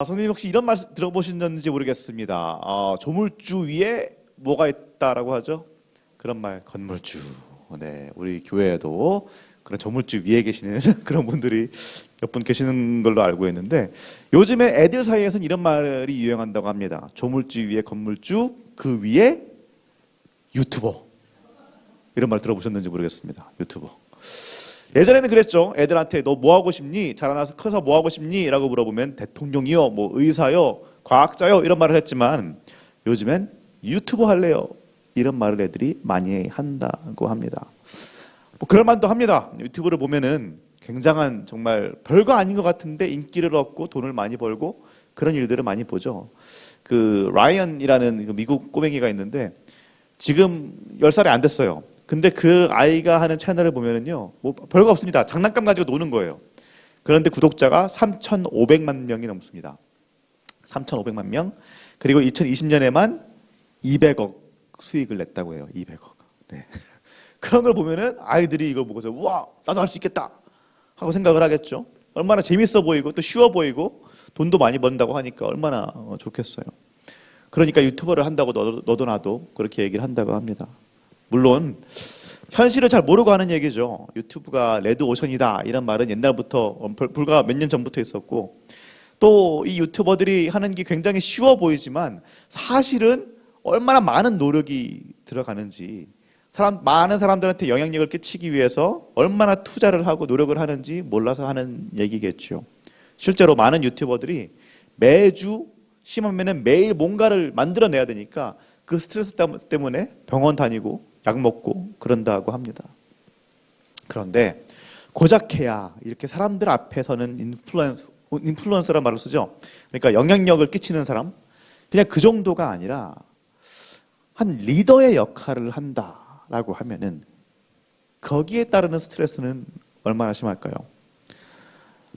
선생님 혹시 이런 말 들어보셨는지 모르겠습니다. 조물주 위에 뭐가 있다라고 하죠? 그런 말, 건물주. 네, 우리 교회에도 그런 조물주 위에 계시는 그런 분들이 몇 분 계시는 걸로 알고 있는데, 요즘에 애들 사이에서는 이런 말이 유행한다고 합니다. 조물주 위에 건물주, 그 위에 유튜버. 이런 말 들어보셨는지 모르겠습니다. 유튜버. 예전에는 그랬죠. 애들한테 너 뭐 하고 싶니? 자라나서 커서 뭐 하고 싶니? 라고 물어보면 대통령이요, 뭐 의사요, 과학자요, 이런 말을 했지만 요즘엔 유튜버 할래요, 이런 말을 애들이 많이 한다고 합니다. 뭐 그럴 만도 합니다. 유튜브를 보면은 굉장한, 정말 별거 아닌 것 같은데 인기를 얻고 돈을 많이 벌고 그런 일들을 많이 보죠. 그 라이언이라는 그 미국 꼬맹이가 있는데 지금 10살이 안 됐어요. 근데 그 아이가 하는 채널을 보면은요, 뭐 별거 없습니다. 장난감 가지고 노는 거예요. 그런데 구독자가 3,500만 명이 넘습니다. 3,500만 명. 그리고 2020년에만 200억 수익을 냈다고 해요. 200억. 네. 그런 걸 보면은 아이들이 이걸 보고서 우와, 나도 할 수 있겠다 하고 생각을 하겠죠. 얼마나 재밌어 보이고 또 쉬워 보이고 돈도 많이 번다고 하니까 얼마나 좋겠어요. 그러니까 유튜버를 한다고 너도 나도 그렇게 얘기를 한다고 합니다. 물론 현실을 잘 모르고 하는 얘기죠. 유튜브가 레드오션이다 이런 말은 옛날부터, 불과 몇 년 전부터 있었고, 또 이 유튜버들이 하는 게 굉장히 쉬워 보이지만 사실은 얼마나 많은 노력이 들어가는지, 많은 사람들한테 영향력을 끼치기 위해서 얼마나 투자를 하고 노력을 하는지 몰라서 하는 얘기겠죠. 실제로 많은 유튜버들이 매주, 심하면은 매일 뭔가를 만들어내야 되니까 그 스트레스 때문에 병원 다니고 약 먹고 그런다고 합니다. 그런데 고작해야 이렇게 사람들 앞에서는 인플루언서란 말을 쓰죠. 그러니까 영향력을 끼치는 사람, 그냥 그 정도가 아니라 한 리더의 역할을 한다라고 하면은 거기에 따르는 스트레스는 얼마나 심할까요?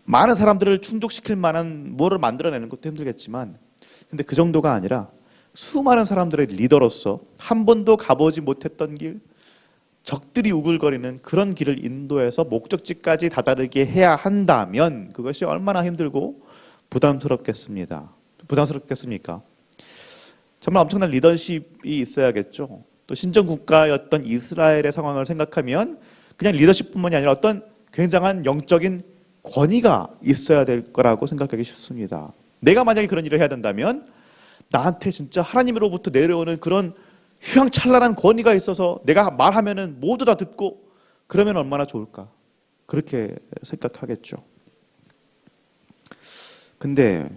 많은 사람들을 충족시킬 만한 뭐를 만들어내는 것도 힘들겠지만, 근데 그 정도가 아니라 수많은 사람들의 리더로서 한 번도 가보지 못했던 길, 적들이 우글거리는 그런 길을 인도해서 목적지까지 다다르게 해야 한다면 그것이 얼마나 힘들고 부담스럽겠습니까? 정말 엄청난 리더십이 있어야겠죠. 또 신정국가였던 이스라엘의 상황을 생각하면 그냥 리더십뿐만이 아니라 어떤 굉장한 영적인 권위가 있어야 될 거라고 생각하기 쉽습니다. 내가 만약에 그런 일을 해야 된다면 나한테 진짜 하나님으로부터 내려오는 그런 휘황찬란한 권위가 있어서 내가 말하면은 모두 다 듣고 그러면 얼마나 좋을까, 그렇게 생각하겠죠. 근데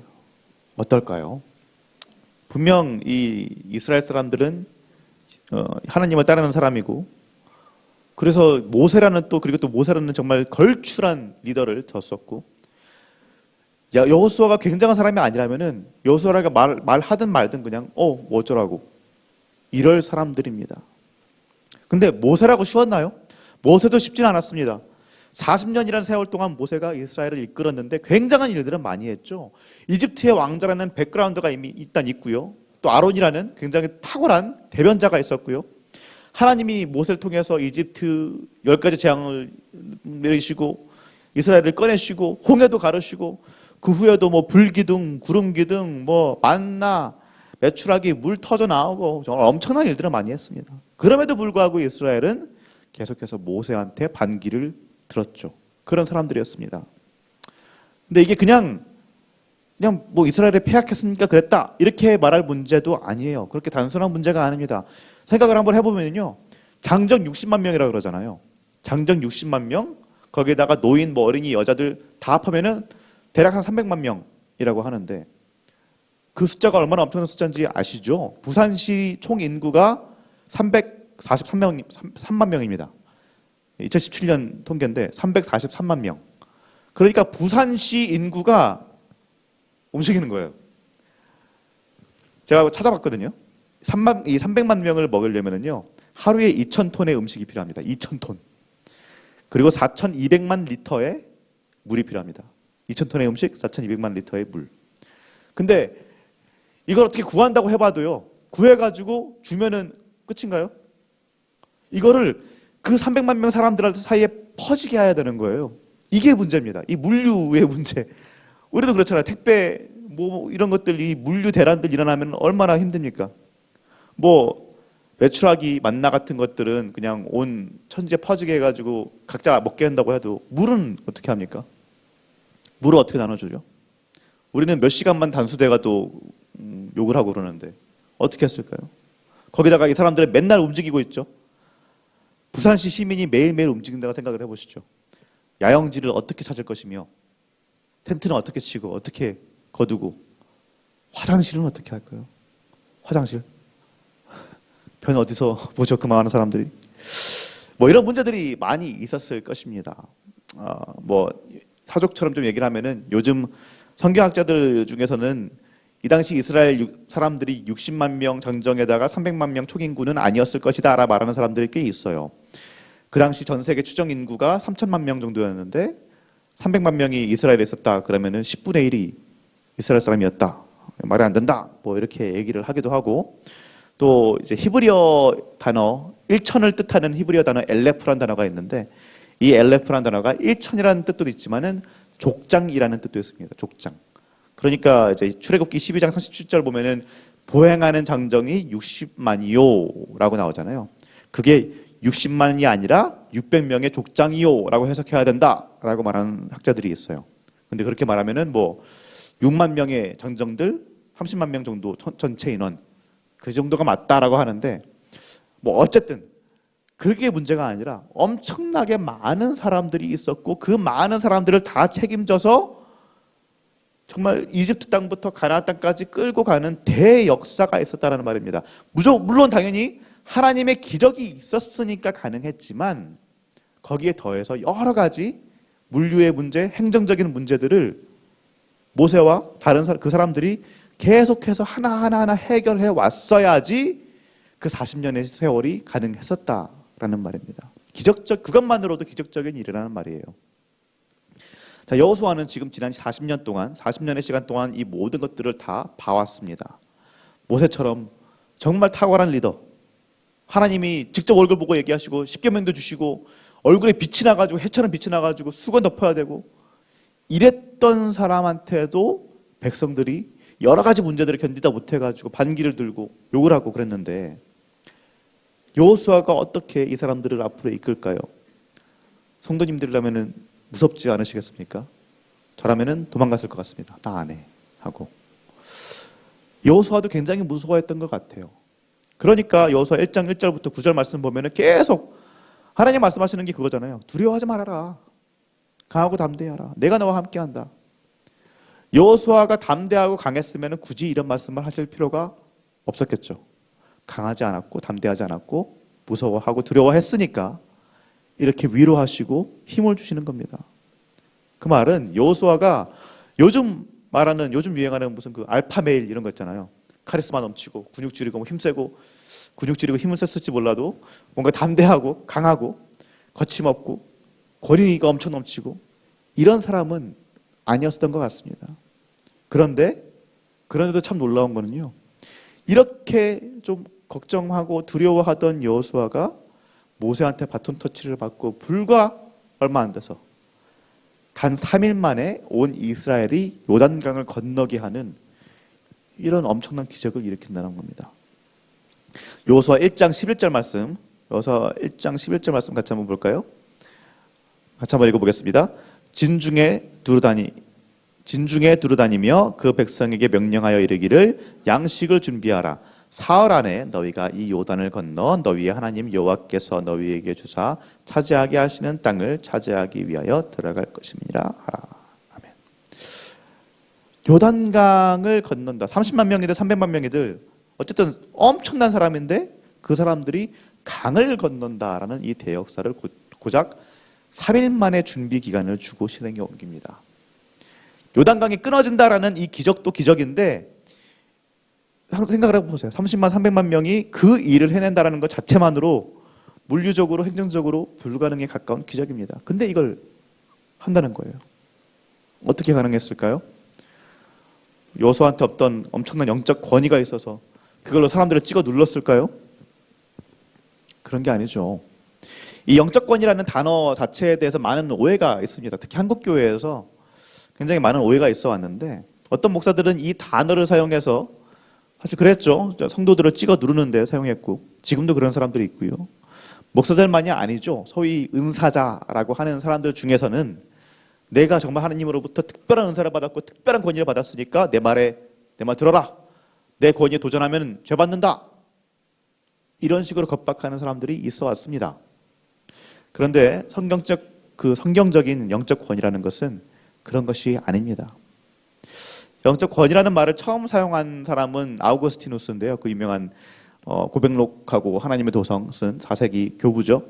어떨까요? 분명 이 이스라엘 사람들은 하나님을 따르는 사람이고, 그래서 모세라는 정말 걸출한 리더를 뒀었고, 여호수아가 굉장한 사람이 아니라면은 여호수아가 말하든 말든 그냥 뭐 어쩌라고 이럴 사람들입니다. 근데 모세라고 쉬웠나요? 모세도 쉽진 않았습니다. 40년이라는 세월 동안 모세가 이스라엘을 이끌었는데 굉장한 일들은 많이 했죠. 이집트의 왕자라는 백그라운드가 이미 일단 있고요. 또 아론이라는 굉장히 탁월한 대변자가 있었고요. 하나님이 모세를 통해서 이집트 10가지 재앙을 내리시고 이스라엘을 꺼내시고 홍해도 가르시고, 그 후에도 뭐 불기둥, 구름기둥, 뭐 만나, 메추라기, 물 터져 나오고 정말 엄청난 일들을 많이 했습니다. 그럼에도 불구하고 이스라엘은 계속해서 모세한테 반기를 들었죠. 그런 사람들이었습니다. 근데 이게 그냥 뭐 이스라엘이 패약했으니까 그랬다 이렇게 말할 문제도 아니에요. 그렇게 단순한 문제가 아닙니다. 생각을 한번 해보면요, 장정 60만 명이라고 그러잖아요. 장정 60만 명, 거기에다가 노인, 뭐 어린이, 여자들 다 합하면은 대략 한 300만 명이라고 하는데, 그 숫자가 얼마나 엄청난 숫자인지 아시죠? 부산시 총 인구가 343만 명입니다. 2017년 통계인데 343만 명. 그러니까 부산시 인구가 움직이는 거예요. 제가 찾아봤거든요. 이 300만 명을 먹으려면요 하루에 2,000톤의 음식이 필요합니다. 2,000톤. 그리고 4,200만 리터의 물이 필요합니다. 2,000톤의 음식, 4,200만 리터의 물. 근데 이걸 어떻게 구한다고 해봐도요, 구해가지고 주면은 끝인가요? 이거를 그 300만 명 사람들 사이에 퍼지게 해야 되는 거예요. 이게 문제입니다. 이 물류의 문제. 우리도 그렇잖아요. 택배 뭐 이런 것들이 물류 대란들 일어나면 얼마나 힘듭니까? 뭐 메추라기 만나 같은 것들은 그냥 온 천지에 퍼지게 해가지고 각자 먹게 한다고 해도 물은 어떻게 합니까? 물을 어떻게 나눠주죠? 우리는 몇 시간만 단수돼가도 욕을 하고 그러는데 어떻게 했을까요? 거기다가 이 사람들은 맨날 움직이고 있죠. 부산시 시민이 매일매일 움직인다고 생각을 해보시죠. 야영지를 어떻게 찾을 것이며 텐트는 어떻게 치고 어떻게 거두고 화장실은 어떻게 할까요? 화장실? 변 어디서 보죠? 그 많은 사람들이. 뭐 이런 문제들이 많이 있었을 것입니다. 뭐 사족처럼 좀 얘기를 하면은 요즘 성경학자들 중에서는 이 당시 이스라엘 사람들이 60만 명 장정에다가 300만 명 초인구는 아니었을 것이다 라 말하는 사람들이 꽤 있어요. 그 당시 전 세계 추정 인구가 3천만 명 정도였는데 300만 명이 이스라엘에 있었다 그러면은 10분의 1이 이스라엘 사람이었다. 말이 안 된다. 뭐 이렇게 얘기를 하기도 하고 또 이제 히브리어 단어 1천을 뜻하는 히브리어 단어 엘레프라는 단어가 있는데 이 엘레프라는 단어가 1천이라는 뜻도 있지만은 족장이라는 뜻도 있습니다. 족장. 그러니까 이제 출애굽기 12장 37절 보면은 보행하는 장정이 60만이요라고 나오잖아요. 그게 60만이 아니라 600명의 족장이요라고 해석해야 된다라고 말하는 학자들이 있어요. 근데 그렇게 말하면은 뭐 6만 명의 장정들 30만 명 정도 전체 인원 그 정도가 맞다라고 하는데 뭐 어쨌든 그게 문제가 아니라 엄청나게 많은 사람들이 있었고 그 많은 사람들을 다 책임져서 정말 이집트 땅부터 가나안 땅까지 끌고 가는 대역사가 있었다는 말입니다. 물론 당연히 하나님의 기적이 있었으니까 가능했지만 거기에 더해서 여러 가지 물류의 문제, 행정적인 문제들을 모세와 다른 그 사람들이 계속해서 하나하나 해결해 왔어야지 그 40년의 세월이 가능했었다라는 말입니다. 그것만으로도 기적적인 일이라는 말이에요. 자, 여호수아는 지금 지난 40년 동안 40년의 시간 동안 이 모든 것들을 다 봐왔습니다. 모세처럼 정말 탁월한 리더, 하나님이 직접 얼굴 보고 얘기하시고 십계명도 주시고 얼굴에 빛이 나가지고 해처럼 빛이 나가지고 수건 덮어야 되고 이랬던 사람한테도 백성들이 여러 가지 문제들을 견디다 못해가지고 반기를 들고 욕을 하고 그랬는데 여호수아가 어떻게 이 사람들을 앞으로 이끌까요? 성도님들이라면은 무섭지 않으시겠습니까? 저라면은 도망갔을 것 같습니다. 나 안 해 하고. 여호수아도 굉장히 무서워했던 것 같아요. 그러니까 여호수아 1장 1절부터 9절 말씀 보면은 계속 하나님 말씀하시는 게 그거잖아요. 두려워하지 말아라. 강하고 담대하라. 내가 너와 함께한다. 여호수아가 담대하고 강했으면 굳이 이런 말씀을 하실 필요가 없었겠죠. 강하지 않았고 담대하지 않았고 무서워하고 두려워했으니까 이렇게 위로하시고 힘을 주시는 겁니다. 그 말은 여호수아가 요즘 유행하는 무슨 그 알파 메일 이런 거 있잖아요. 카리스마 넘치고 근육 줄이고 힘세고 근육 줄이고 힘을 썼을지 몰라도 뭔가 담대하고 강하고 거침없고 권위가 엄청 넘치고 이런 사람은 아니었던 것 같습니다. 그런데도 참 놀라운 거는요. 이렇게 좀 걱정하고 두려워하던 여호수아가 모세한테 바톤 터치를 받고 불과 얼마 안 돼서 단 3일 만에 온 이스라엘이 요단강을 건너게 하는 이런 엄청난 기적을 일으킨다는 겁니다. 여호수아 1장 11절 말씀, 여호수아 1장 11절 말씀 같이 한번 볼까요? 같이 한번 읽어보겠습니다. 진중에 두루다니며 그 백성에게 명령하여 이르기를 양식을 준비하라. 사흘 안에 너희가 이 요단을 건너 너희의 하나님 여호와께서 너희에게 주사 차지하게 하시는 땅을 차지하기 위하여 들어갈 것임이라 하라. 아멘. 요단강을 건넌다. 30만 명이든 300만 명이든 어쨌든 엄청난 사람인데 그 사람들이 강을 건넌다라는 이 대역사를 고작 3일 만에 준비 기간을 주고 실행에 옮깁니다. 요단강이 끊어진다라는 이 기적도 기적인데 생각을 해보세요. 30만 300만 명이 그 일을 해낸다라는 것 자체만으로 물리적으로 행정적으로 불가능에 가까운 기적입니다. 근데 이걸 한다는 거예요. 어떻게 가능했을까요? 여호수아한테 없던 엄청난 영적 권위가 있어서 그걸로 사람들을 찍어 눌렀을까요? 그런 게 아니죠. 이 영적 권위라는 단어 자체에 대해서 많은 오해가 있습니다. 특히 한국 교회에서 굉장히 많은 오해가 있어 왔는데 어떤 목사들은 이 단어를 사용해서 사실 그랬죠. 성도들을 찍어 누르는데 사용했고 지금도 그런 사람들이 있고요. 목사들만이 아니죠. 소위 은사자라고 하는 사람들 중에서는 내가 정말 하나님으로부터 특별한 은사를 받았고 특별한 권위를 받았으니까 내 말 들어라. 내 권위에 도전하면 죄 받는다. 이런 식으로 겁박하는 사람들이 있어 왔습니다. 그런데 성경적인 영적 권위라는 것은 그런 것이 아닙니다. 영적 권위라는 말을 처음 사용한 사람은 아우구스티누스인데요. 그 유명한 고백록하고 하나님의 도성 쓴 4세기 교부죠.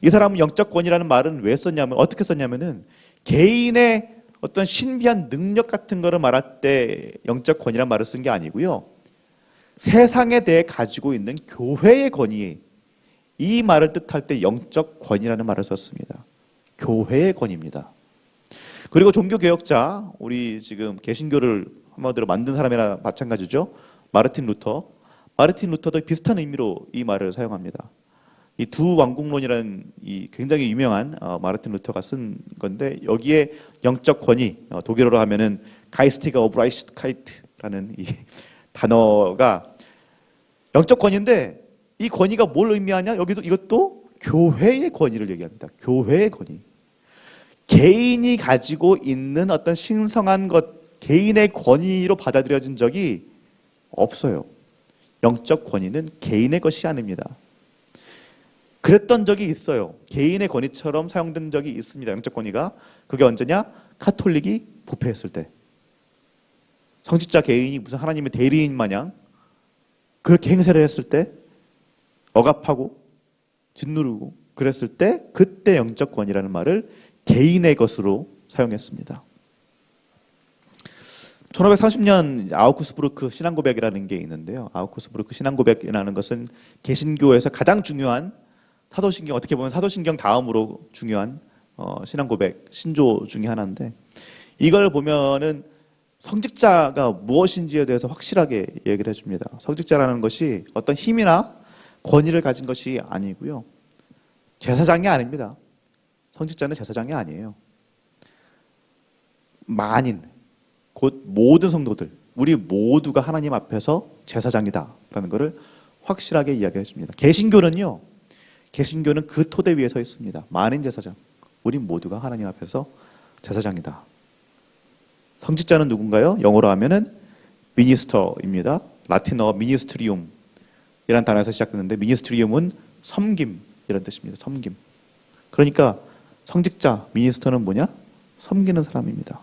이 사람은 영적 권위라는 말은 왜 썼냐면 어떻게 썼냐면은 개인의 어떤 신비한 능력 같은 거를 말할 때 영적 권위라는 말을 쓴 게 아니고요. 세상에 대해 가지고 있는 교회의 권위, 이 말을 뜻할 때 영적 권위라는 말을 썼습니다. 교회의 권위입니다. 그리고 종교개혁자, 우리 지금 개신교를 한마디로 만든 사람이나 마찬가지죠. 마르틴 루터도 비슷한 의미로 이 말을 사용합니다. 이 두 왕국론이라는 이 굉장히 유명한 마르틴 루터가 쓴 건데 여기에 영적 권위, 독일어로 하면은 가이스티가 오브라이시트카이트라는 이 단어가 영적 권위인데 이 권위가 뭘 의미하냐? 이것도 교회의 권위를 얘기합니다. 교회의 권위. 개인이 가지고 있는 어떤 신성한 것, 개인의 권위로 받아들여진 적이 없어요. 영적 권위는 개인의 것이 아닙니다. 그랬던 적이 있어요. 개인의 권위처럼 사용된 적이 있습니다. 영적 권위가. 그게 언제냐? 카톨릭이 부패했을 때. 성직자 개인이 무슨 하나님의 대리인 마냥 그렇게 행세를 했을 때 억압하고 짓누르고 그랬을 때 그때 영적 권위라는 말을 개인의 것으로 사용했습니다. 1530년 아우구스부르크 신앙고백이라는 게 있는데요. 아우구스부르크 신앙고백이라는 것은 개신교에서 가장 중요한 사도신경, 어떻게 보면 사도신경 다음으로 중요한 신앙고백, 신조 중에 하나인데 이걸 보면은 성직자가 무엇인지에 대해서 확실하게 얘기를 해줍니다. 성직자라는 것이 어떤 힘이나 권위를 가진 것이 아니고요. 제사장이 아닙니다. 성직자는 제사장이 아니에요. 만인, 곧 모든 성도들, 우리 모두가 하나님 앞에서 제사장이다라는 것을 확실하게 이야기해 줍니다. 개신교는 그 토대 위에 서 있습니다. 만인 제사장, 우리 모두가 하나님 앞에서 제사장이다. 성직자는 누군가요? 영어로 하면은 미니스터입니다. 라틴어 미니스트리움이라는 단어에서 시작되는데 미니스트리움은 섬김 이런 뜻입니다. 섬김. 그러니까 성직자, 미니스터는 뭐냐? 섬기는 사람입니다.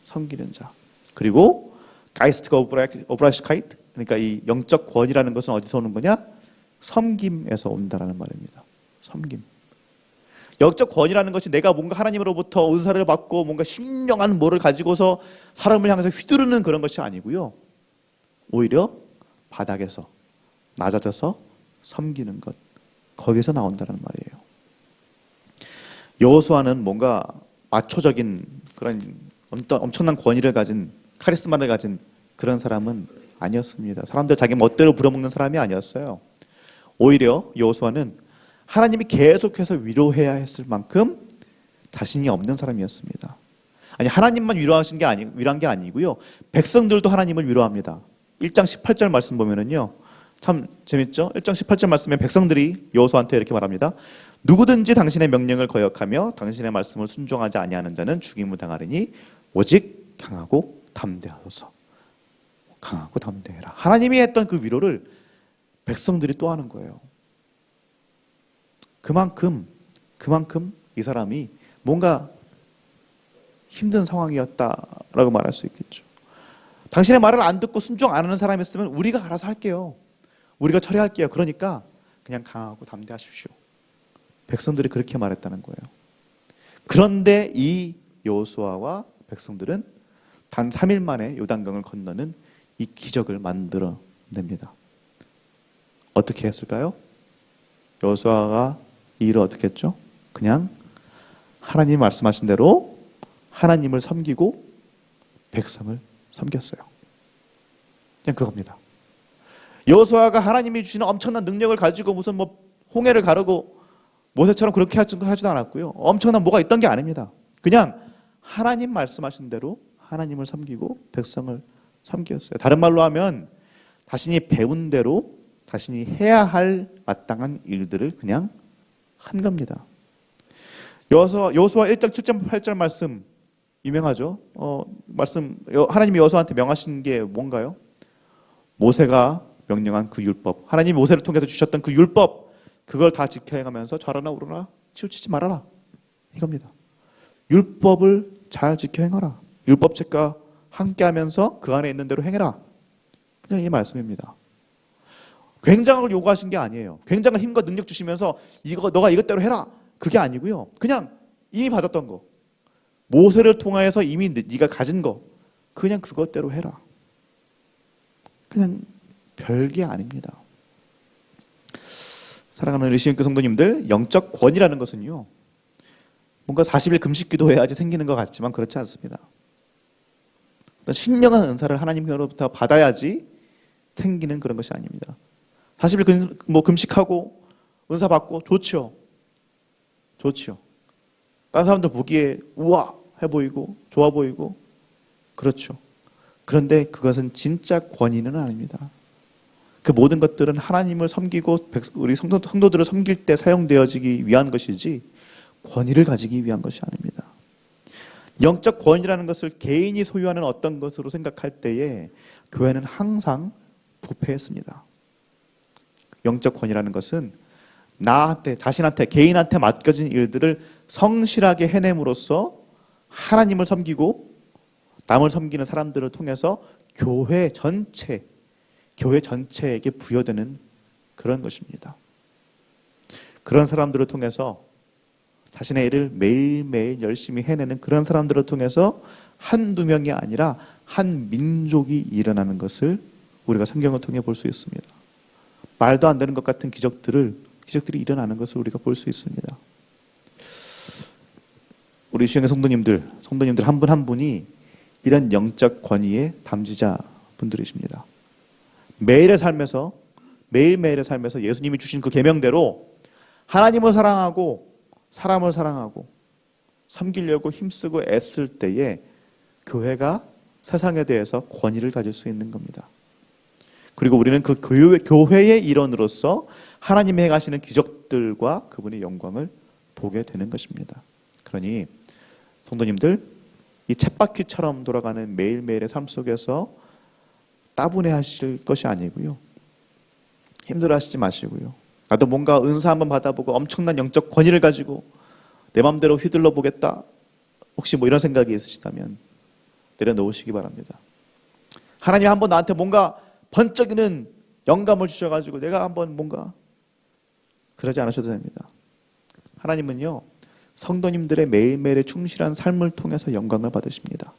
섬기는 자. 그리고 가이스트가 오브라이시카이트, 그러니까 이 영적 권위라는 것은 어디서 오는 거냐? 섬김에서 온다라는 말입니다. 섬김. 영적 권위라는 것이 내가 뭔가 하나님으로부터 은사를 받고 뭔가 신령한 뭐를 가지고서 사람을 향해서 휘두르는 그런 것이 아니고요. 오히려 바닥에서 낮아져서 섬기는 것, 거기서 나온다는 말이에요. 여호수아는 뭔가 마초적인 그런 엄청난 권위를 가진, 카리스마를 가진 그런 사람은 아니었습니다. 사람들 자기 멋대로 부려먹는 사람이 아니었어요. 오히려 여호수아는 하나님이 계속해서 위로해야 했을 만큼 자신이 없는 사람이었습니다. 아니, 하나님만 위로한 게 아니고요. 백성들도 하나님을 위로합니다. 1장 18절 말씀 보면은요. 참 재밌죠? 1장 18절 말씀에 백성들이 여호수아한테 이렇게 말합니다. 누구든지 당신의 명령을 거역하며 당신의 말씀을 순종하지 아니하는 자는 죽임을 당하리니 오직 강하고 담대하소서. 강하고 담대해라. 하나님이 했던 그 위로를 백성들이 또 하는 거예요. 그만큼 이 사람이 뭔가 힘든 상황이었다라고 말할 수 있겠죠. 당신의 말을 안 듣고 순종 안 하는 사람이었으면 우리가 알아서 할게요. 우리가 처리할게요. 그러니까 그냥 강하고 담대하십시오. 백성들이 그렇게 말했다는 거예요. 그런데 이 여호수아와 백성들은 단 3일 만에 요단강을 건너는 이 기적을 만들어냅니다. 어떻게 했을까요? 여호수아가 이 일을 어떻게 했죠? 그냥 하나님 말씀하신 대로 하나님을 섬기고 백성을 섬겼어요. 그냥 그겁니다. 여호수아가 하나님이 주시는 엄청난 능력을 가지고 무슨 뭐 홍해를 가르고 모세처럼 그렇게 하지도 않았고요. 엄청난 뭐가 있던 게 아닙니다. 그냥 하나님 말씀하신 대로 하나님을 섬기고 백성을 섬겼어요. 다른 말로 하면 자신이 배운 대로 자신이 해야 할 마땅한 일들을 그냥 한 겁니다. 여호수아 1장 7절 8절 말씀 유명하죠. 하나님이 여호수아한테 명하신 게 뭔가요? 모세가 명령한 그 율법, 하나님이 모세를 통해서 주셨던 그 율법, 그걸 다 지켜 행하면서 좌로나 우로나 치우치지 말아라, 이겁니다. 율법을 잘 지켜 행하라. 율법책과 함께하면서 그 안에 있는 대로 행해라. 그냥 이 말씀입니다. 굉장한 걸 요구하신 게 아니에요. 굉장한 힘과 능력 주시면서 너가 이것대로 해라, 그게 아니고요. 그냥 이미 받았던 거, 모세를 통하여서 이미 네가 가진 거, 그냥 그것대로 해라. 그냥 별게 아닙니다. 사랑하는 우리 시흥교 성도님들, 영적 권위라는 것은요, 뭔가 40일 금식 기도해야지 생기는 것 같지만 그렇지 않습니다. 신령한 은사를 하나님으로부터 받아야지 생기는 그런 것이 아닙니다. 40일 금식하고 은사 받고 좋죠. 다른 사람들 보기에 우아해 보이고 좋아 보이고 그렇죠. 그런데 그것은 진짜 권위는 아닙니다. 그 모든 것들은 하나님을 섬기고 우리 성도들을 섬길 때 사용되어지기 위한 것이지 권위를 가지기 위한 것이 아닙니다. 영적 권위라는 것을 개인이 소유하는 어떤 것으로 생각할 때에 교회는 항상 부패했습니다. 영적 권위라는 것은 자신한테, 개인한테 맡겨진 일들을 성실하게 해냄으로써 하나님을 섬기고 남을 섬기는 사람들을 통해서 교회 전체에게 부여되는 그런 것입니다. 그런 사람들을 통해서 자신의 일을 매일매일 열심히 해내는 그런 사람들을 통해서 한두 명이 아니라 한 민족이 일어나는 것을 우리가 성경을 통해 볼 수 있습니다. 말도 안 되는 것 같은 기적들이 일어나는 것을 우리가 볼 수 있습니다. 우리 시흥의 성도님들 한 분 한 분이 이런 영적 권위의 담지자 분들이십니다. 매일매일의 삶에서 예수님이 주신 그 계명대로 하나님을 사랑하고 사람을 사랑하고 섬기려고 힘쓰고 애쓸 때에 교회가 세상에 대해서 권위를 가질 수 있는 겁니다. 그리고 우리는 그 교회의 일원으로서 하나님이 행하시는 기적들과 그분의 영광을 보게 되는 것입니다. 그러니 성도님들, 이 쳇바퀴처럼 돌아가는 매일매일의 삶 속에서 따분해하실 것이 아니고요, 힘들어하시지 마시고요, 나도 뭔가 은사 한번 받아보고 엄청난 영적 권위를 가지고 내 마음대로 휘둘러 보겠다, 혹시 이런 생각이 있으시다면 내려놓으시기 바랍니다. 하나님 한번 나한테 뭔가 번쩍이는 영감을 주셔가지고 내가 한번 뭔가, 그러지 않으셔도 됩니다. 하나님은요, 성도님들의 매일매일의 충실한 삶을 통해서 영광을 받으십니다.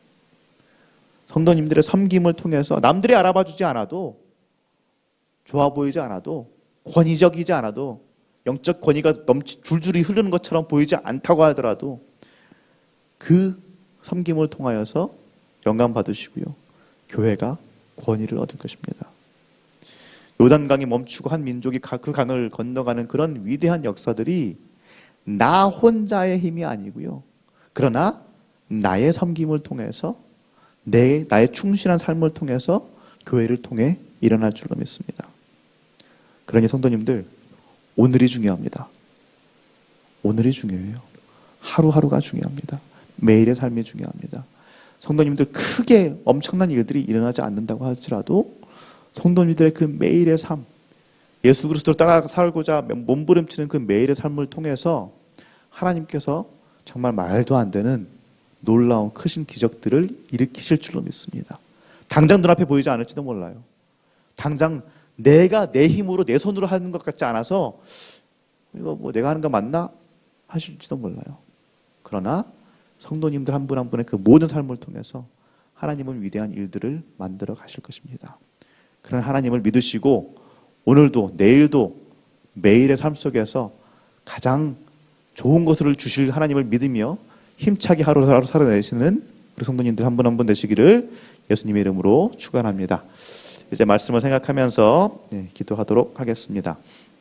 성도님들의 섬김을 통해서 남들이 알아봐 주지 않아도, 좋아 보이지 않아도, 권위적이지 않아도, 영적 권위가 줄줄이 흐르는 것처럼 보이지 않다고 하더라도 그 섬김을 통하여서 영감 받으시고요, 교회가 권위를 얻을 것입니다. 요단강이 멈추고 한 민족이 그 강을 건너가는 그런 위대한 역사들이 나 혼자의 힘이 아니고요, 그러나 나의 섬김을 통해서, 나의 충실한 삶을 통해서 교회를 통해 일어날 줄로 믿습니다. 그러니 성도님들, 오늘이 중요합니다. 오늘이 중요해요. 하루하루가 중요합니다. 매일의 삶이 중요합니다. 성도님들, 크게 엄청난 일들이 일어나지 않는다고 할지라도 성도님들의 그 매일의 삶, 예수 그리스도를 따라 살고자 몸부림치는 그 매일의 삶을 통해서 하나님께서 정말 말도 안 되는 놀라운 크신 기적들을 일으키실 줄로 믿습니다. 당장 눈앞에 보이지 않을지도 몰라요. 당장 내가 내 힘으로 내 손으로 하는 것 같지 않아서 이거 내가 하는 거 맞나 하실지도 몰라요. 그러나 성도님들 한 분 한 분의 그 모든 삶을 통해서 하나님은 위대한 일들을 만들어 가실 것입니다. 그런 하나님을 믿으시고 오늘도 내일도 매일의 삶 속에서 가장 좋은 것을 주실 하나님을 믿으며 힘차게 하루하루 살아내시는 우리 성도님들 한 분 한 분 되시기를 예수님의 이름으로 축원합니다. 이제 말씀을 생각하면서 기도하도록 하겠습니다.